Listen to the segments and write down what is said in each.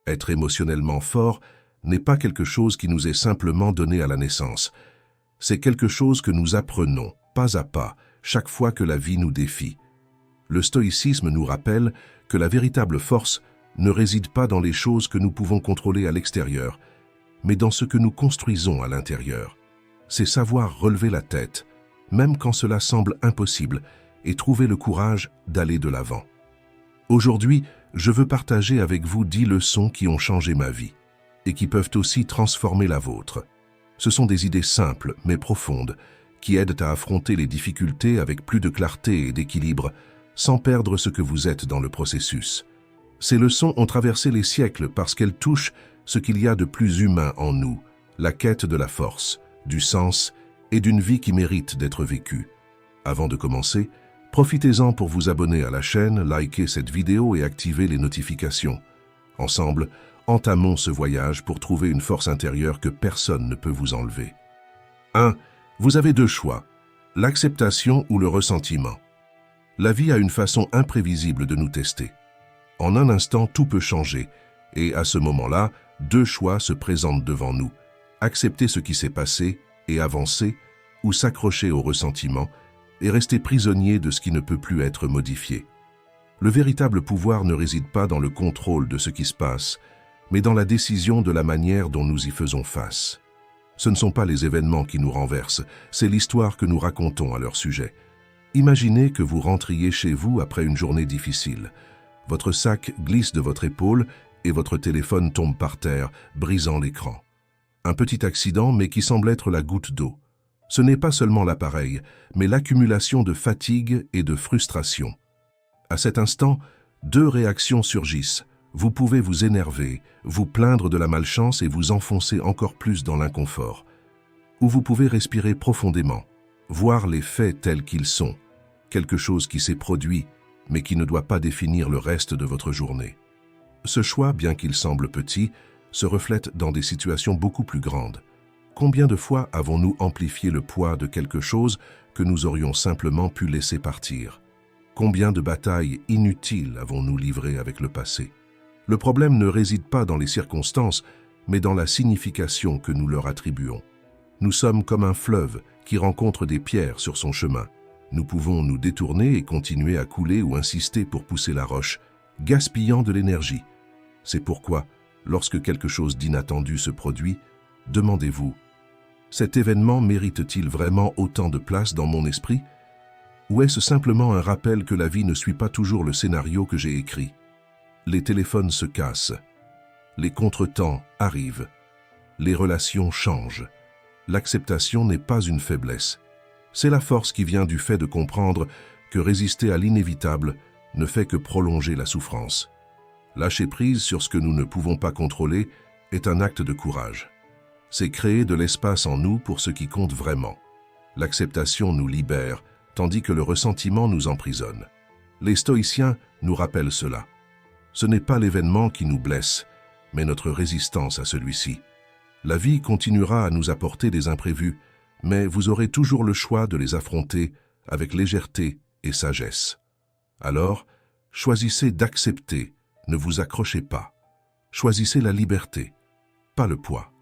Être émotionnellement fort n'est pas quelque chose qui nous est simplement donné à la naissance. C'est quelque chose que nous apprenons, pas à pas, chaque fois que la vie nous défie. Le stoïcisme nous rappelle que la véritable force ne réside pas dans les choses que nous pouvons contrôler à l'extérieur, mais dans ce que nous construisons à l'intérieur. C'est savoir relever la tête, même quand cela semble impossible, et trouver le courage d'aller de l'avant. Aujourd'hui, je veux partager avec vous 10 leçons qui ont changé ma vie, et qui peuvent aussi transformer la vôtre. Ce sont des idées simples, mais profondes, qui aident à affronter les difficultés avec plus de clarté et d'équilibre, sans perdre ce que vous êtes dans le processus. Ces leçons ont traversé les siècles parce qu'elles touchent ce qu'il y a de plus humain en nous, la quête de la force, du sens et d'une vie qui mérite d'être vécue. Avant de commencer, profitez-en pour vous abonner à la chaîne, liker cette vidéo et activer les notifications. Ensemble, entamons ce voyage pour trouver une force intérieure que personne ne peut vous enlever. 1. Vous avez 2 choix, l'acceptation ou le ressentiment. La vie a une façon imprévisible de nous tester. En un instant, tout peut changer, et à ce moment-là, 2 choix se présentent devant nous. Accepter ce qui s'est passé et avancer, ou s'accrocher au ressentiment et rester prisonnier de ce qui ne peut plus être modifié. Le véritable pouvoir ne réside pas dans le contrôle de ce qui se passe, mais dans la décision de la manière dont nous y faisons face. Ce ne sont pas les événements qui nous renversent, c'est l'histoire que nous racontons à leur sujet. Imaginez que vous rentriez chez vous après une journée difficile. Votre sac glisse de votre épaule et votre téléphone tombe par terre, brisant l'écran. Un petit accident, mais qui semble être la goutte d'eau. Ce n'est pas seulement l'appareil, mais l'accumulation de fatigue et de frustration. À cet instant, 2 réactions surgissent. Vous pouvez vous énerver, vous plaindre de la malchance et vous enfoncer encore plus dans l'inconfort. Ou vous pouvez respirer profondément, voir les faits tels qu'ils sont, quelque chose qui s'est produit, mais qui ne doit pas définir le reste de votre journée. Ce choix, bien qu'il semble petit, se reflète dans des situations beaucoup plus grandes. Combien de fois avons-nous amplifié le poids de quelque chose que nous aurions simplement pu laisser partir? Combien de batailles inutiles avons-nous livrées avec le passé? Le problème ne réside pas dans les circonstances, mais dans la signification que nous leur attribuons. Nous sommes comme un fleuve qui rencontre des pierres sur son chemin. Nous pouvons nous détourner et continuer à couler ou insister pour pousser la roche, gaspillant de l'énergie. C'est pourquoi, lorsque quelque chose d'inattendu se produit, demandez-vous: cet événement mérite-t-il vraiment autant de place dans mon esprit? Ou est-ce simplement un rappel que la vie ne suit pas toujours le scénario que j'ai écrit? Les téléphones se cassent, les contretemps arrivent, les relations changent. L'acceptation n'est pas une faiblesse. C'est la force qui vient du fait de comprendre que résister à l'inévitable ne fait que prolonger la souffrance. Lâcher prise sur ce que nous ne pouvons pas contrôler est un acte de courage. C'est créer de l'espace en nous pour ce qui compte vraiment. L'acceptation nous libère, tandis que le ressentiment nous emprisonne. Les stoïciens nous rappellent cela. Ce n'est pas l'événement qui nous blesse, mais notre résistance à celui-ci. La vie continuera à nous apporter des imprévus, mais vous aurez toujours le choix de les affronter avec légèreté et sagesse. Alors, choisissez d'accepter, ne vous accrochez pas. Choisissez la liberté, pas le poids.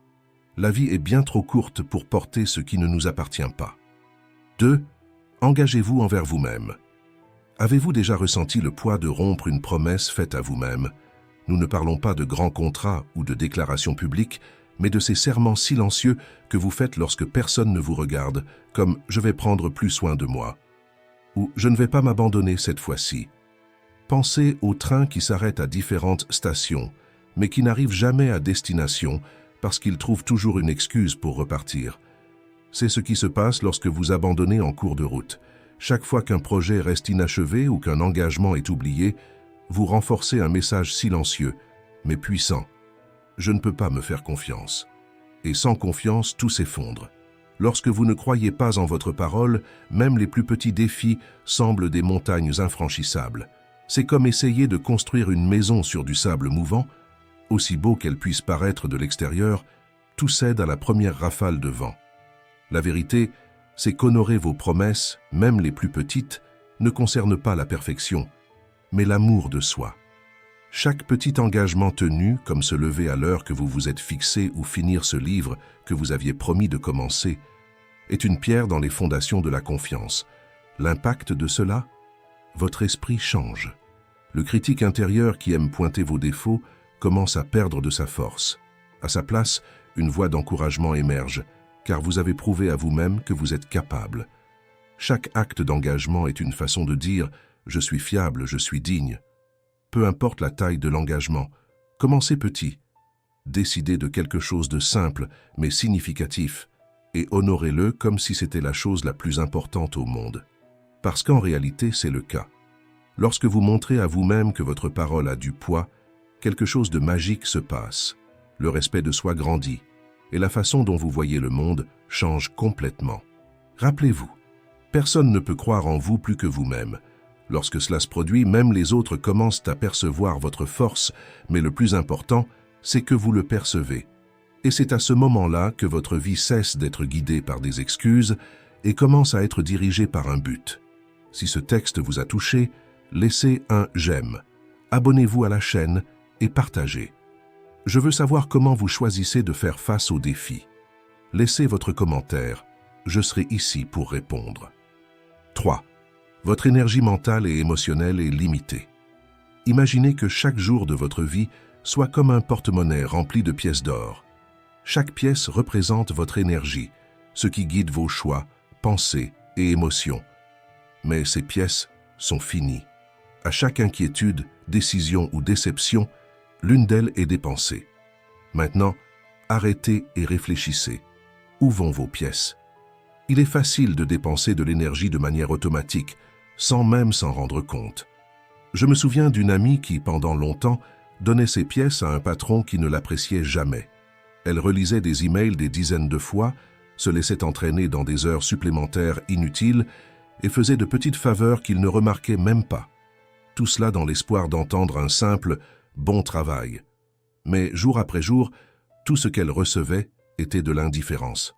La vie est bien trop courte pour porter ce qui ne nous appartient pas. 2. Engagez-vous envers vous-même. Avez-vous déjà ressenti le poids de rompre une promesse faite à vous-même? Nous ne parlons pas de grands contrats ou de déclarations publiques, mais de ces serments silencieux que vous faites lorsque personne ne vous regarde, comme « je vais prendre plus soin de moi » ou « je ne vais pas m'abandonner cette fois-ci ». Pensez au train qui s'arrête à différentes stations, mais qui n'arrive jamais à destination parce qu'il trouve toujours une excuse pour repartir. C'est ce qui se passe lorsque vous abandonnez en cours de route. Chaque fois qu'un projet reste inachevé ou qu'un engagement est oublié, vous renforcez un message silencieux, mais puissant. Je ne peux pas me faire confiance. Et sans confiance, tout s'effondre. Lorsque vous ne croyez pas en votre parole, même les plus petits défis semblent des montagnes infranchissables. C'est comme essayer de construire une maison sur du sable mouvant. Aussi beau qu'elle puisse paraître de l'extérieur, tout cède à la première rafale de vent. La vérité, c'est qu'honorer vos promesses, même les plus petites, ne concerne pas la perfection, mais l'amour de soi. Chaque petit engagement tenu, comme se lever à l'heure que vous vous êtes fixé ou finir ce livre que vous aviez promis de commencer, est une pierre dans les fondations de la confiance. L'impact de cela? Votre esprit change. Le critique intérieur qui aime pointer vos défauts commence à perdre de sa force. À sa place, une voix d'encouragement émerge, car vous avez prouvé à vous-même que vous êtes capable. Chaque acte d'engagement est une façon de dire « je suis fiable, je suis digne ». Peu importe la taille de l'engagement, commencez petit. Décidez de quelque chose de simple mais significatif et honorez-le comme si c'était la chose la plus importante au monde. Parce qu'en réalité, c'est le cas. Lorsque vous montrez à vous-même que votre parole a du poids, quelque chose de magique se passe. Le respect de soi grandit et la façon dont vous voyez le monde change complètement. Rappelez-vous, personne ne peut croire en vous plus que vous-même. Lorsque cela se produit, même les autres commencent à percevoir votre force, mais le plus important, c'est que vous le percevez. Et c'est à ce moment-là que votre vie cesse d'être guidée par des excuses et commence à être dirigée par un but. Si ce texte vous a touché, laissez un j'aime, abonnez-vous à la chaîne et partagez. Je veux savoir comment vous choisissez de faire face aux défis. Laissez votre commentaire, je serai ici pour répondre. 3. Votre énergie mentale et émotionnelle est limitée. Imaginez que chaque jour de votre vie soit comme un porte-monnaie rempli de pièces d'or. Chaque pièce représente votre énergie, ce qui guide vos choix, pensées et émotions. Mais ces pièces sont finies. À chaque inquiétude, décision ou déception, l'une d'elles est dépensée. Maintenant, arrêtez et réfléchissez. Où vont vos pièces? Il est facile de dépenser de l'énergie de manière automatique, sans même s'en rendre compte. Je me souviens d'une amie qui, pendant longtemps, donnait ses pièces à un patron qui ne l'appréciait jamais. Elle relisait des emails des dizaines de fois, se laissait entraîner dans des heures supplémentaires inutiles et faisait de petites faveurs qu'il ne remarquait même pas. Tout cela dans l'espoir d'entendre un simple « bon travail ». Mais jour après jour, tout ce qu'elle recevait était de l'indifférence.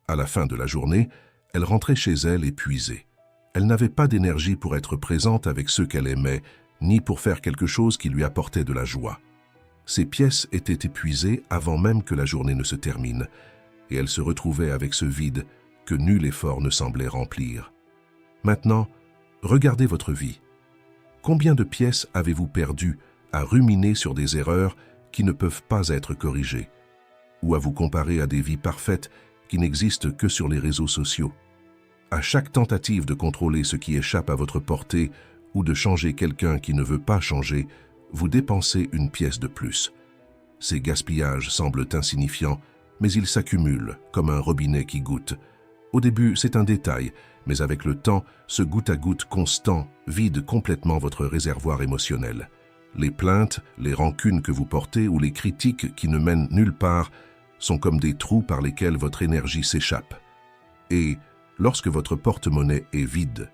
À la fin de la journée, elle rentrait chez elle épuisée. Elle n'avait pas d'énergie pour être présente avec ceux qu'elle aimait, ni pour faire quelque chose qui lui apportait de la joie. Ses pièces étaient épuisées avant même que la journée ne se termine, et elle se retrouvait avec ce vide que nul effort ne semblait remplir. Maintenant, regardez votre vie. Combien de pièces avez-vous perdues à ruminer sur des erreurs qui ne peuvent pas être corrigées, ou à vous comparer à des vies parfaites qui n'existent que sur les réseaux sociaux? À chaque tentative de contrôler ce qui échappe à votre portée ou de changer quelqu'un qui ne veut pas changer, vous dépensez une pièce de plus. Ces gaspillages semblent insignifiants, mais ils s'accumulent comme un robinet qui goutte. Au début, c'est un détail, mais avec le temps, ce goutte-à-goutte constant vide complètement votre réservoir émotionnel. Les plaintes, les rancunes que vous portez ou les critiques qui ne mènent nulle part sont comme des trous par lesquels votre énergie s'échappe. Et lorsque votre porte-monnaie est vide,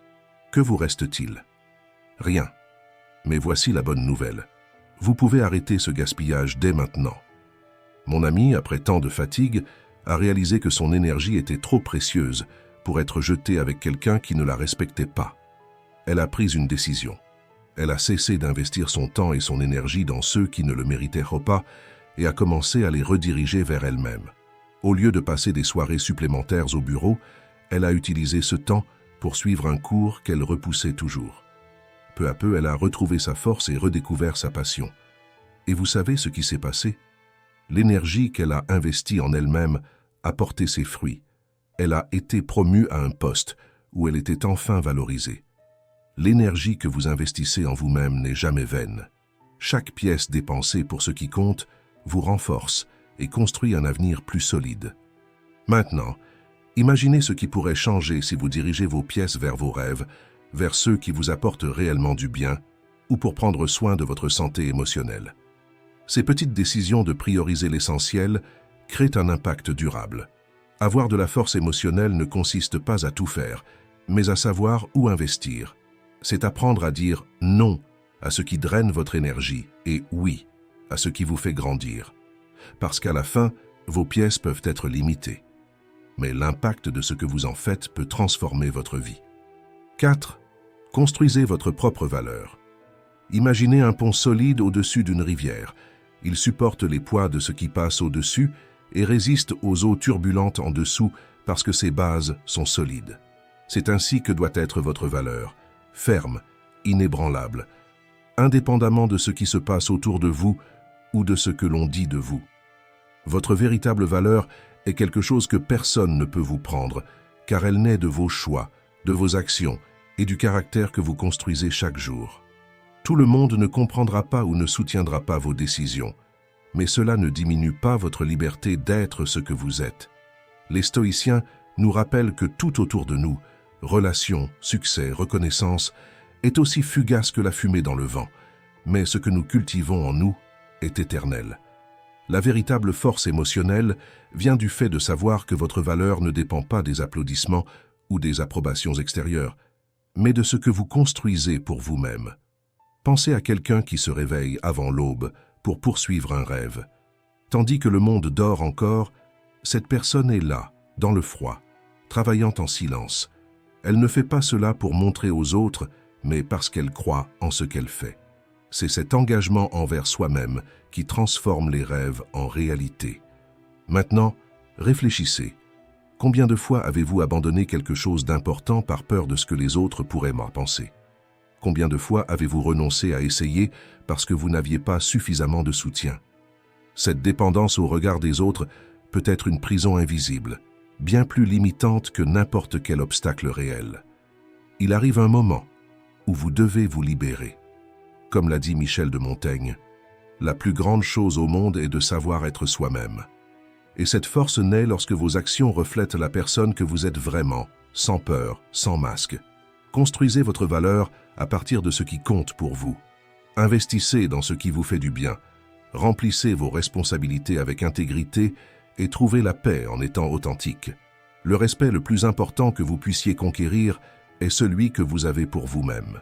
que vous reste-t-il? Rien. Mais voici la bonne nouvelle. Vous pouvez arrêter ce gaspillage dès maintenant. Mon ami, après tant de fatigue, a réalisé que son énergie était trop précieuse pour être jetée avec quelqu'un qui ne la respectait pas. Elle a pris une décision. Elle a cessé d'investir son temps et son énergie dans ceux qui ne le méritaient pas et a commencé à les rediriger vers elle-même. Au lieu de passer des soirées supplémentaires au bureau, elle a utilisé ce temps pour suivre un cours qu'elle repoussait toujours. Peu à peu, elle a retrouvé sa force et redécouvert sa passion. Et vous savez ce qui s'est passé? L'énergie qu'elle a investie en elle-même a porté ses fruits. Elle a été promue à un poste où elle était enfin valorisée. L'énergie que vous investissez en vous-même n'est jamais vaine. Chaque pièce dépensée pour ce qui compte vous renforce et construit un avenir plus solide. Maintenant, imaginez ce qui pourrait changer si vous dirigez vos pièces vers vos rêves, vers ceux qui vous apportent réellement du bien ou pour prendre soin de votre santé émotionnelle. Ces petites décisions de prioriser l'essentiel créent un impact durable. Avoir de la force émotionnelle ne consiste pas à tout faire, mais à savoir où investir. C'est apprendre à dire non à ce qui draine votre énergie et oui à ce qui vous fait grandir. Parce qu'à la fin, vos pièces peuvent être limitées. Mais l'impact de ce que vous en faites peut transformer votre vie. 4. Construisez votre propre valeur. Imaginez un pont solide au-dessus d'une rivière. Il supporte les poids de ce qui passe au-dessus et résiste aux eaux turbulentes en dessous parce que ses bases sont solides. C'est ainsi que doit être votre valeur, ferme, inébranlable, indépendamment de ce qui se passe autour de vous ou de ce que l'on dit de vous. Votre véritable valeur est quelque chose que personne ne peut vous prendre, car elle naît de vos choix, de vos actions et du caractère que vous construisez chaque jour. Tout le monde ne comprendra pas ou ne soutiendra pas vos décisions, mais cela ne diminue pas votre liberté d'être ce que vous êtes. Les stoïciens nous rappellent que tout autour de nous, relations, succès, reconnaissance, est aussi fugace que la fumée dans le vent, mais ce que nous cultivons en nous est éternel. La véritable force émotionnelle vient du fait de savoir que votre valeur ne dépend pas des applaudissements ou des approbations extérieures, mais de ce que vous construisez pour vous-même. Pensez à quelqu'un qui se réveille avant l'aube pour poursuivre un rêve. Tandis que le monde dort encore, cette personne est là, dans le froid, travaillant en silence. Elle ne fait pas cela pour montrer aux autres, mais parce qu'elle croit en ce qu'elle fait. C'est cet engagement envers soi-même qui transforme les rêves en réalité. Maintenant, réfléchissez. Combien de fois avez-vous abandonné quelque chose d'important par peur de ce que les autres pourraient m'en penser? Combien de fois avez-vous renoncé à essayer parce que vous n'aviez pas suffisamment de soutien? Cette dépendance au regard des autres peut être une prison invisible, bien plus limitante que n'importe quel obstacle réel. Il arrive un moment où vous devez vous libérer. Comme l'a dit Michel de Montaigne, la plus grande chose au monde est de savoir être soi-même. Et cette force naît lorsque vos actions reflètent la personne que vous êtes vraiment, sans peur, sans masque. Construisez votre valeur à partir de ce qui compte pour vous. Investissez dans ce qui vous fait du bien. Remplissez vos responsabilités avec intégrité et trouvez la paix en étant authentique. Le respect le plus important que vous puissiez conquérir est celui que vous avez pour vous-même.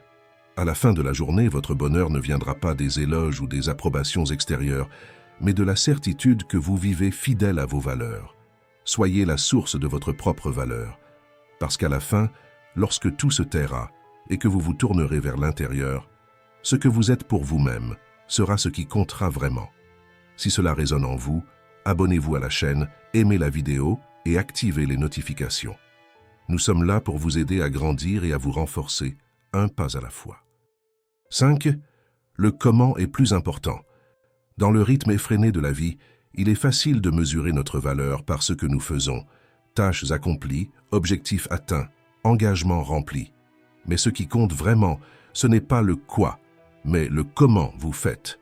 À la fin de la journée, votre bonheur ne viendra pas des éloges ou des approbations extérieures, mais de la certitude que vous vivez fidèle à vos valeurs. Soyez la source de votre propre valeur, parce qu'à la fin, lorsque tout se taira et que vous vous tournerez vers l'intérieur, ce que vous êtes pour vous-même sera ce qui comptera vraiment. Si cela résonne en vous, abonnez-vous à la chaîne, aimez la vidéo et activez les notifications. Nous sommes là pour vous aider à grandir et à vous renforcer, un pas à la fois. 5. Le comment est plus important. Dans le rythme effréné de la vie, il est facile de mesurer notre valeur par ce que nous faisons, tâches accomplies, objectifs atteints, engagements remplis. Mais ce qui compte vraiment, ce n'est pas le quoi, mais le comment vous faites.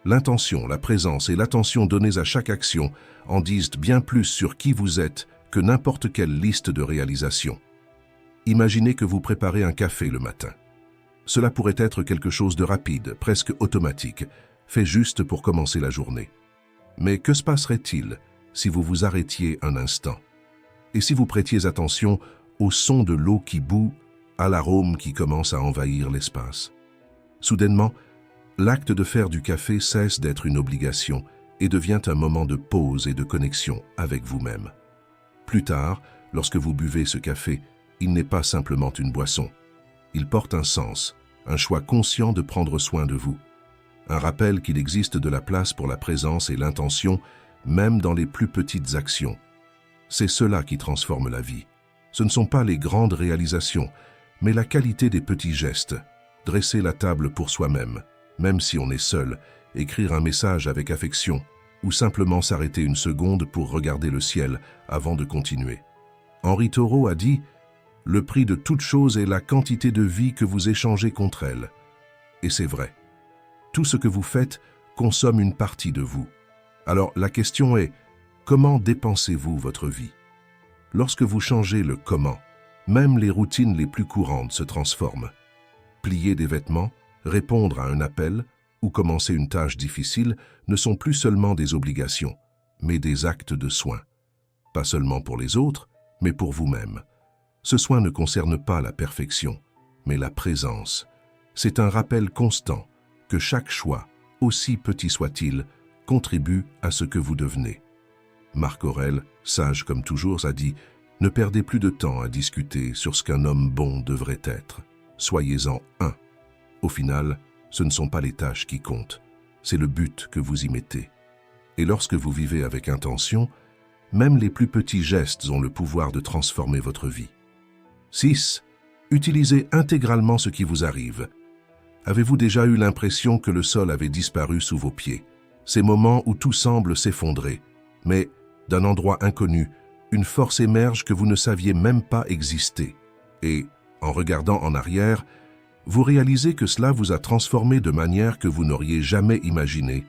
L'intention, la présence et l'attention données à chaque action en disent bien plus sur qui vous êtes que n'importe quelle liste de réalisations. Imaginez que vous préparez un café le matin. Cela pourrait être quelque chose de rapide, presque automatique, fait juste pour commencer la journée. Mais que se passerait-il si vous vous arrêtiez un instant? Et si vous prêtiez attention au son de l'eau qui bout, à l'arôme qui commence à envahir l'espace? Soudainement, l'acte de faire du café cesse d'être une obligation et devient un moment de pause et de connexion avec vous-même. Plus tard, lorsque vous buvez ce café, il n'est pas simplement une boisson. Il porte un sens, un choix conscient de prendre soin de vous. Un rappel qu'il existe de la place pour la présence et l'intention, même dans les plus petites actions. C'est cela qui transforme la vie. Ce ne sont pas les grandes réalisations, mais la qualité des petits gestes. Dresser la table pour soi-même, même si on est seul, écrire un message avec affection, ou simplement s'arrêter une seconde pour regarder le ciel avant de continuer. Henri Thoreau a dit « Le prix de toute chose est la quantité de vie que vous échangez contre elle. » Et c'est vrai. Tout ce que vous faites consomme une partie de vous. Alors la question est, comment dépensez-vous votre vie? Lorsque vous changez le comment, même les routines les plus courantes se transforment. Plier des vêtements, répondre à un appel ou commencer une tâche difficile ne sont plus seulement des obligations, mais des actes de soin. Pas seulement pour les autres, mais pour vous-même. Ce soin ne concerne pas la perfection, mais la présence. C'est un rappel constant que chaque choix, aussi petit soit-il, contribue à ce que vous devenez. Marc Aurèle, sage comme toujours, a dit « Ne perdez plus de temps à discuter sur ce qu'un homme bon devrait être. Soyez-en un. » Au final, Ce ne sont pas les tâches qui comptent, c'est le but que vous y mettez. Et lorsque vous vivez avec intention, même les plus petits gestes ont le pouvoir de transformer votre vie. 6. Utilisez intégralement ce qui vous arrive. Avez-vous déjà eu l'impression que le sol avait disparu sous vos pieds? Ces moments où tout semble s'effondrer, mais d'un endroit inconnu, une force émerge que vous ne saviez même pas exister. Et, en regardant en arrière, vous réalisez que cela vous a transformé de manière que vous n'auriez jamais imaginée.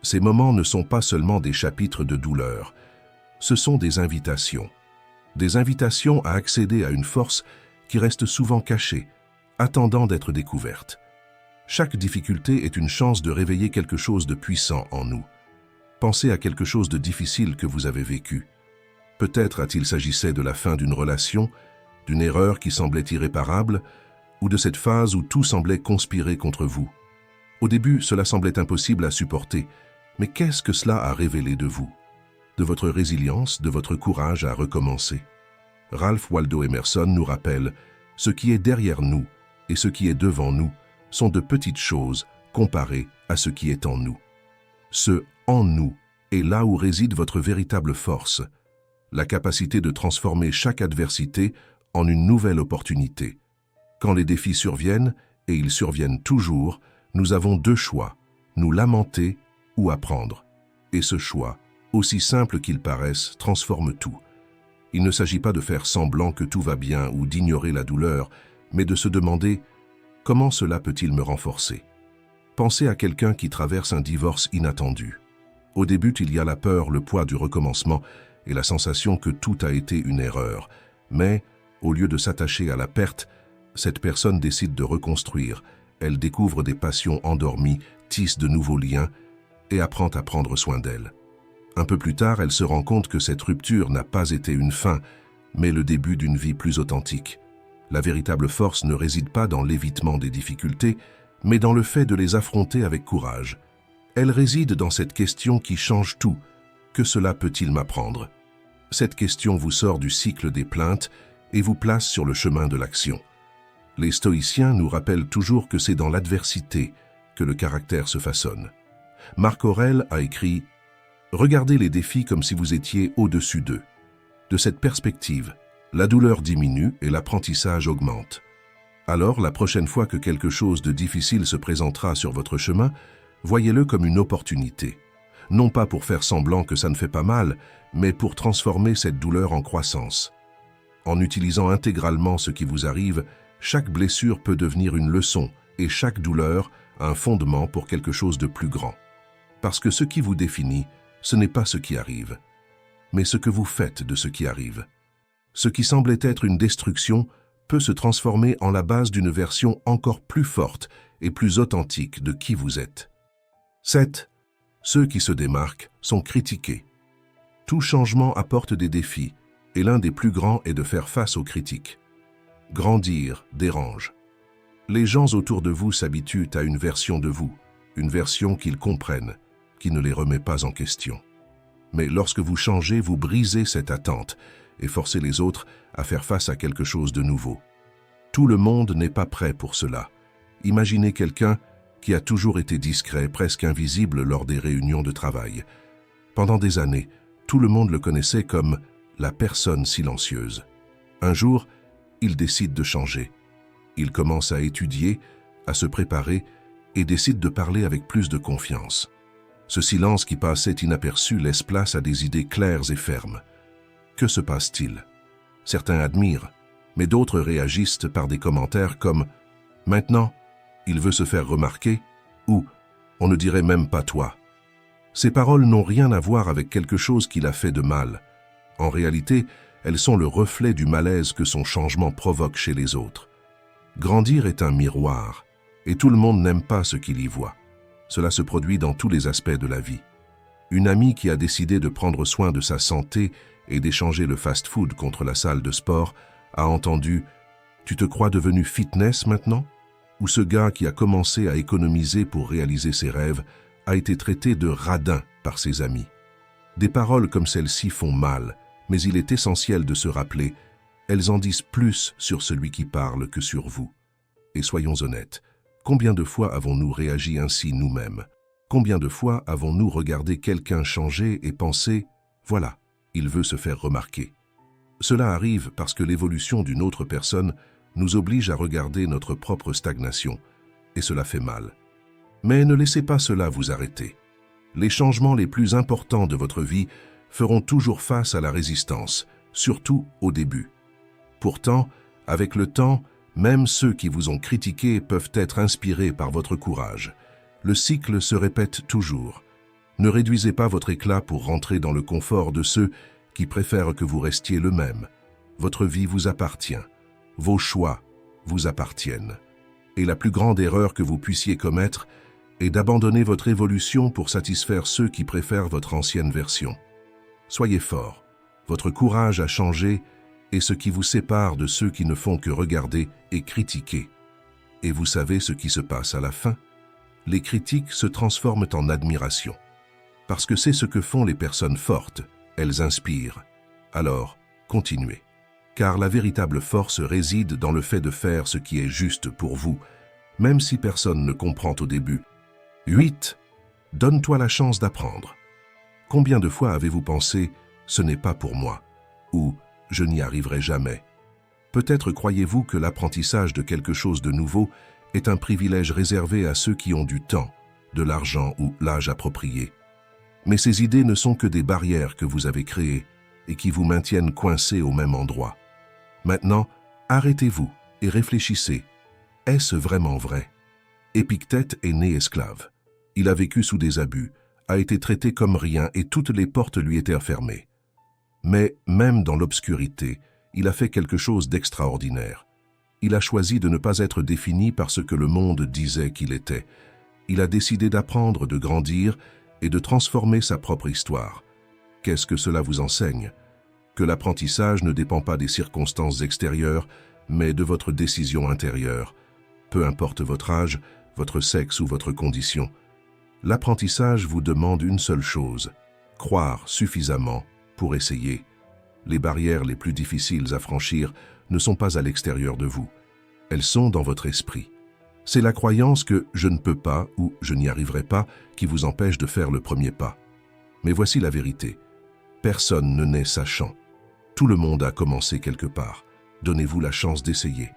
Ces moments ne sont pas seulement des chapitres de douleur, ce sont des invitations. Des invitations à accéder à une force qui reste souvent cachée, attendant d'être découverte. Chaque difficulté est une chance de réveiller quelque chose de puissant en nous. Pensez à quelque chose de difficile que vous avez vécu. Peut-être qu'il s'agissait de la fin d'une relation, d'une erreur qui semblait irréparable, ou de cette phase où tout semblait conspirer contre vous. Au début, cela semblait impossible à supporter, mais qu'est-ce que cela a révélé de vous? De votre résilience, de votre courage à recommencer. Ralph Waldo Emerson nous rappelle « Ce qui est derrière nous et ce qui est devant nous sont de petites choses comparées à ce qui est en nous. Ce « en nous » est là où réside votre véritable force, la capacité de transformer chaque adversité en une nouvelle opportunité. Quand les défis surviennent, et ils surviennent toujours, nous avons deux choix, nous lamenter ou apprendre. Et ce choix, aussi simple qu'il paraisse, transforme tout. Il ne s'agit pas de faire semblant que tout va bien ou d'ignorer la douleur, mais de se demander « Comment cela peut-il me renforcer ?» Pensez à quelqu'un qui traverse un divorce inattendu. Au début, il y a la peur, le poids du recommencement et la sensation que tout a été une erreur. Mais, au lieu de s'attacher à la perte, cette personne décide de reconstruire. Elle découvre des passions endormies, tisse de nouveaux liens et apprend à prendre soin d'elle. Un peu plus tard, elle se rend compte que cette rupture n'a pas été une fin, mais le début d'une vie plus authentique. La véritable force ne réside pas dans l'évitement des difficultés, mais dans le fait de les affronter avec courage. Elle réside dans cette question qui change tout. Que cela peut-il m'apprendre? Cette question vous sort du cycle des plaintes et vous place sur le chemin de l'action. Les stoïciens nous rappellent toujours que c'est dans l'adversité que le caractère se façonne. Marc Aurèle a écrit « Regardez les défis comme si vous étiez au-dessus d'eux. De cette perspective, la douleur diminue et l'apprentissage augmente. Alors, la prochaine fois que quelque chose de difficile se présentera sur votre chemin, voyez-le comme une opportunité. Non pas pour faire semblant que ça ne fait pas mal, mais pour transformer cette douleur en croissance. En utilisant intégralement ce qui vous arrive, chaque blessure peut devenir une leçon et chaque douleur un fondement pour quelque chose de plus grand. Parce que ce qui vous définit, ce n'est pas ce qui arrive, mais ce que vous faites de ce qui arrive. Ce qui semblait être une destruction peut se transformer en la base d'une version encore plus forte et plus authentique de qui vous êtes. 7. Ceux qui se démarquent sont critiqués. Tout changement apporte des défis, et l'un des plus grands est de faire face aux critiques. Grandir dérange. Les gens autour de vous s'habituent à une version de vous, une version qu'ils comprennent, qui ne les remet pas en question. Mais lorsque vous changez, vous brisez cette attente et forcez les autres à faire face à quelque chose de nouveau. Tout le monde n'est pas prêt pour cela. Imaginez quelqu'un qui a toujours été discret, presque invisible lors des réunions de travail. Pendant des années, tout le monde le connaissait comme la personne silencieuse. Un jour, il décide de changer. Il commence à étudier, à se préparer et décide de parler avec plus de confiance. Ce silence qui passait inaperçu laisse place à des idées claires et fermes. Que se passe-t-il? Certains admirent, mais d'autres réagissent par des commentaires comme « Maintenant, il veut se faire remarquer » ou « On ne dirait même pas toi ». Ces paroles n'ont rien à voir avec quelque chose qu'il a fait de mal. En réalité, elles sont le reflet du malaise que son changement provoque chez les autres. Grandir est un miroir, et tout le monde n'aime pas ce qu'il y voit. Cela se produit dans tous les aspects de la vie. Une amie qui a décidé de prendre soin de sa santé et d'échanger le fast-food contre la salle de sport a entendu « Tu te crois devenu fitness maintenant ?» Ou ce gars qui a commencé à économiser pour réaliser ses rêves a été traité de radin par ses amis. Des paroles comme celles-ci font mal, mais il est essentiel de se rappeler, elles en disent plus sur celui qui parle que sur vous. Et soyons honnêtes, Combien de fois avons-nous réagi ainsi nous-mêmes? Combien de fois avons-nous regardé quelqu'un changer et pensé « Voilà, il veut se faire remarquer ». Cela arrive parce que l'évolution d'une autre personne nous oblige à regarder notre propre stagnation, et cela fait mal. Mais ne laissez pas cela vous arrêter. Les changements les plus importants de votre vie feront toujours face à la résistance, surtout au début. Pourtant, avec le temps, même ceux qui vous ont critiqué peuvent être inspirés par votre courage. Le cycle se répète toujours. Ne réduisez pas votre éclat pour rentrer dans le confort de ceux qui préfèrent que vous restiez le même. Votre vie vous appartient. Vos choix vous appartiennent. Et la plus grande erreur que vous puissiez commettre est d'abandonner votre évolution pour satisfaire ceux qui préfèrent votre ancienne version. Soyez fort. Votre courage a changé et ce qui vous sépare de ceux qui ne font que regarder et critiquer. Et vous savez ce qui se passe à la fin? Les critiques se transforment en admiration. Parce que c'est ce que font les personnes fortes, elles inspirent. Alors, continuez. Car la véritable force réside dans le fait de faire ce qui est juste pour vous, même si personne ne comprend au début. 8. Donne-toi la chance d'apprendre. Combien de fois avez-vous pensé « ce n'est pas pour moi » ou « je n'y arriverai jamais ». Peut-être croyez-vous que l'apprentissage de quelque chose de nouveau est un privilège réservé à ceux qui ont du temps, de l'argent ou l'âge approprié. Mais ces idées ne sont que des barrières que vous avez créées et qui vous maintiennent coincés au même endroit. Maintenant, arrêtez-vous et réfléchissez. Est-ce vraiment vrai? Épictète est né esclave. Il a vécu sous des abus, a été traité comme rien et toutes les portes lui étaient fermées. Mais même dans l'obscurité, il a fait quelque chose d'extraordinaire. Il a choisi de ne pas être défini par ce que le monde disait qu'il était. Il a décidé d'apprendre, de grandir et de transformer sa propre histoire. Qu'est-ce que cela vous enseigne? Que l'apprentissage ne dépend pas des circonstances extérieures, mais de votre décision intérieure. Peu importe votre âge, votre sexe ou votre condition. L'apprentissage vous demande une seule chose, croire suffisamment pour essayer. Les barrières les plus difficiles à franchir ne sont pas à l'extérieur de vous. Elles sont dans votre esprit. C'est la croyance que « je ne peux pas » ou « je n'y arriverai pas » qui vous empêche de faire le premier pas. Mais voici la vérité. Personne ne naît sachant. Tout le monde a commencé quelque part. Donnez-vous la chance d'essayer.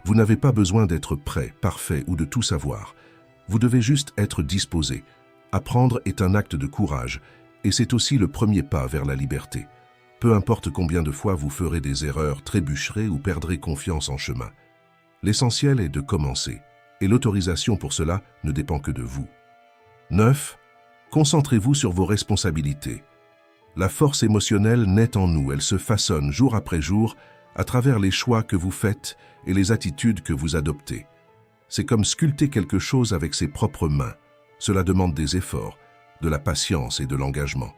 Vous n'avez pas besoin d'être prêt, parfait ou de tout savoir. Vous devez juste être disposé. Apprendre est un acte de courage et c'est aussi le premier pas vers la liberté. Peu importe combien de fois vous ferez des erreurs, trébucherez ou perdrez confiance en chemin. L'essentiel est de commencer et l'autorisation pour cela ne dépend que de vous. 9. Concentrez-vous sur vos responsabilités. La force émotionnelle naît en nous, elle se façonne jour après jour à travers les choix que vous faites et les attitudes que vous adoptez. C'est comme sculpter quelque chose avec ses propres mains. Cela demande des efforts, de la patience et de l'engagement.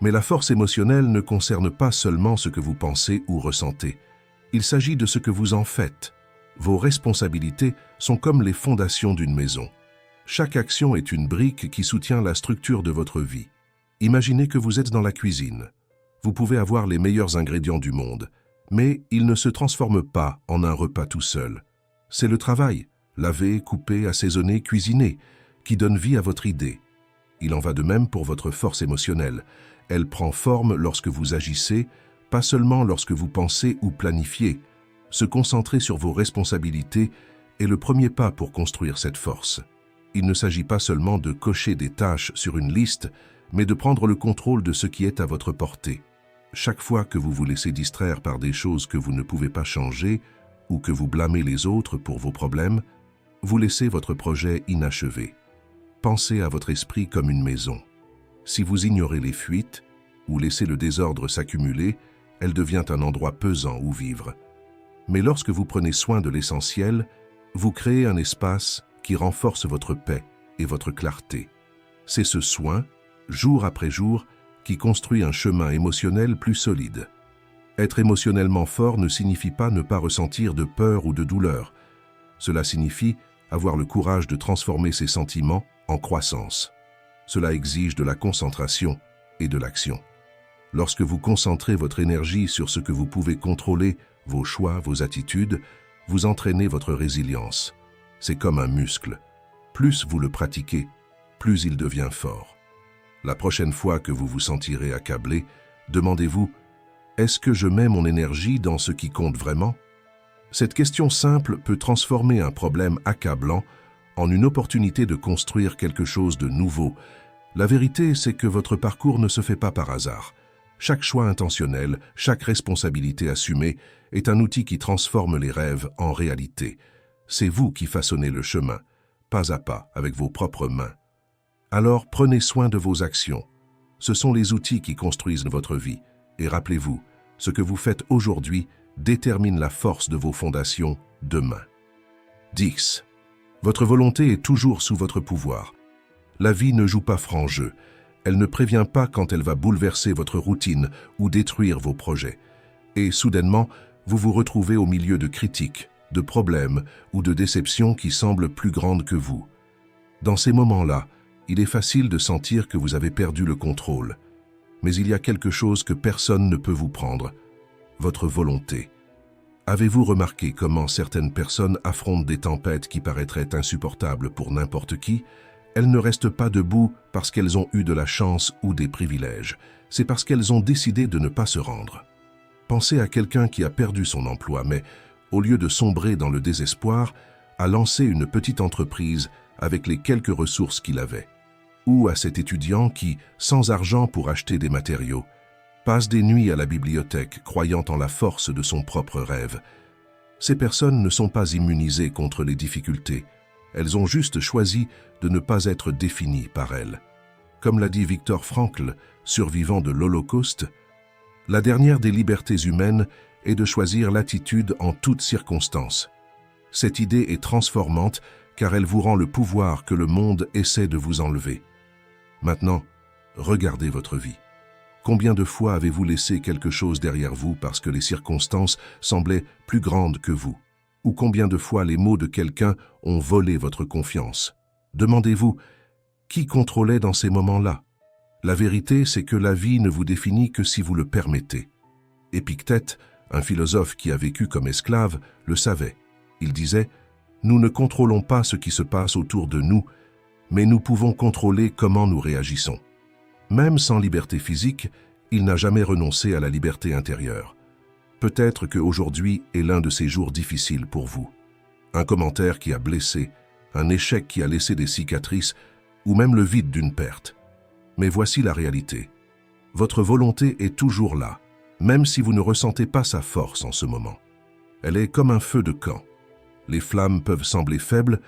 Mais la force émotionnelle ne concerne pas seulement ce que vous pensez ou ressentez. Il s'agit de ce que vous en faites. Vos responsabilités sont comme les fondations d'une maison. Chaque action est une brique qui soutient la structure de votre vie. Imaginez que vous êtes dans la cuisine. Vous pouvez avoir les meilleurs ingrédients du monde, mais ils ne se transforment pas en un repas tout seul. C'est le travail, laver, couper, assaisonner, cuisiner, qui donne vie à votre idée. Il en va de même pour votre force émotionnelle. Elle prend forme lorsque vous agissez, pas seulement lorsque vous pensez ou planifiez. Se concentrer sur vos responsabilités est le premier pas pour construire cette force. Il ne s'agit pas seulement de cocher des tâches sur une liste, mais de prendre le contrôle de ce qui est à votre portée. Chaque fois que vous vous laissez distraire par des choses que vous ne pouvez pas changer ou que vous blâmez les autres pour vos problèmes, vous laissez votre projet inachevé. Pensez à votre esprit comme une maison. Si vous ignorez les fuites ou laissez le désordre s'accumuler, elle devient un endroit pesant où vivre. Mais lorsque vous prenez soin de l'essentiel, vous créez un espace qui renforce votre paix et votre clarté. C'est ce soin, jour après jour, qui construit un chemin émotionnel plus solide. Être émotionnellement fort ne signifie pas ne pas ressentir de peur ou de douleur. Cela signifie avoir le courage de transformer ses sentiments en croissance. Cela exige de la concentration et de l'action. Lorsque vous concentrez votre énergie sur ce que vous pouvez contrôler, vos choix, vos attitudes, vous entraînez votre résilience. c'est comme un muscle. Plus vous le pratiquez, plus il devient fort. La prochaine fois que vous vous sentirez accablé, demandez-vous « Est-ce que je mets mon énergie dans ce qui compte vraiment ?» Cette question simple peut transformer un problème accablant en une opportunité de construire quelque chose de nouveau. La vérité, c'est que votre parcours ne se fait pas par hasard. Chaque choix intentionnel, chaque responsabilité assumée est un outil qui transforme les rêves en réalité. C'est vous qui façonnez le chemin, pas à pas, avec vos propres mains. Alors prenez soin de vos actions. Ce sont les outils qui construisent votre vie. Et rappelez-vous, ce que vous faites aujourd'hui détermine la force de vos fondations demain. 10. Votre volonté est toujours sous votre pouvoir. La vie ne joue pas franc jeu. Elle ne prévient pas quand elle va bouleverser votre routine ou détruire vos projets. Et soudainement, vous vous retrouvez au milieu de critiques, de problèmes ou de déceptions qui semblent plus grandes que vous. Dans ces moments-là, il est facile de sentir que vous avez perdu le contrôle. Mais il y a quelque chose que personne ne peut vous prendre, votre volonté. Avez-vous remarqué comment certaines personnes affrontent des tempêtes qui paraîtraient insupportables pour n'importe qui? Elles ne restent pas debout parce qu'elles ont eu de la chance ou des privilèges. C'est parce qu'elles ont décidé de ne pas se rendre. Pensez à quelqu'un qui a perdu son emploi, mais au lieu de sombrer dans le désespoir, a lancé une petite entreprise avec les quelques ressources qu'il avait. Ou à cet étudiant qui, sans argent pour acheter des matériaux, passe des nuits à la bibliothèque croyant en la force de son propre rêve. Ces personnes ne sont pas immunisées contre les difficultés. Elles ont juste choisi de ne pas être définies par elles. Comme l'a dit Viktor Frankl, survivant de l'Holocauste, la dernière des libertés humaines est de choisir l'attitude en toutes circonstances. Cette idée est transformante car elle vous rend le pouvoir que le monde essaie de vous enlever. Maintenant, regardez votre vie. Combien de fois avez-vous laissé quelque chose derrière vous parce que les circonstances semblaient plus grandes que vous? Ou combien de fois les mots de quelqu'un ont volé votre confiance? Demandez-vous, qui contrôlait dans ces moments-là? La vérité, c'est que la vie ne vous définit que si vous le permettez. Épictète, un philosophe qui a vécu comme esclave, le savait. Il disait « Nous ne contrôlons pas ce qui se passe autour de nous, mais nous pouvons contrôler comment nous réagissons. » Même sans liberté physique, il n'a jamais renoncé à la liberté intérieure. Peut-être qu'aujourd'hui est l'un de ces jours difficiles pour vous. Un commentaire qui a blessé, un échec qui a laissé des cicatrices, ou même le vide d'une perte. Mais voici la réalité. Votre volonté est toujours là, même si vous ne ressentez pas sa force en ce moment. Elle est comme un feu de camp. Les flammes peuvent sembler faibles,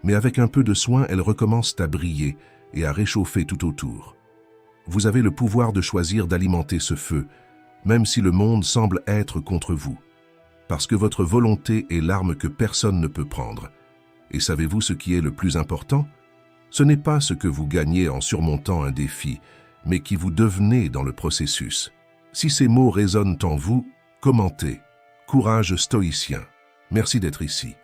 mais avec un peu de soin, elles recommencent à briller et à réchauffer tout autour. Vous avez le pouvoir de choisir d'alimenter ce feu, même si le monde semble être contre vous. Parce que votre volonté est l'arme que personne ne peut prendre. Et savez-vous ce qui est le plus important? Ce n'est pas ce que vous gagnez en surmontant un défi, mais qui vous devenez dans le processus. Si ces mots résonnent en vous, commentez. Courage stoïcien. Merci d'être ici.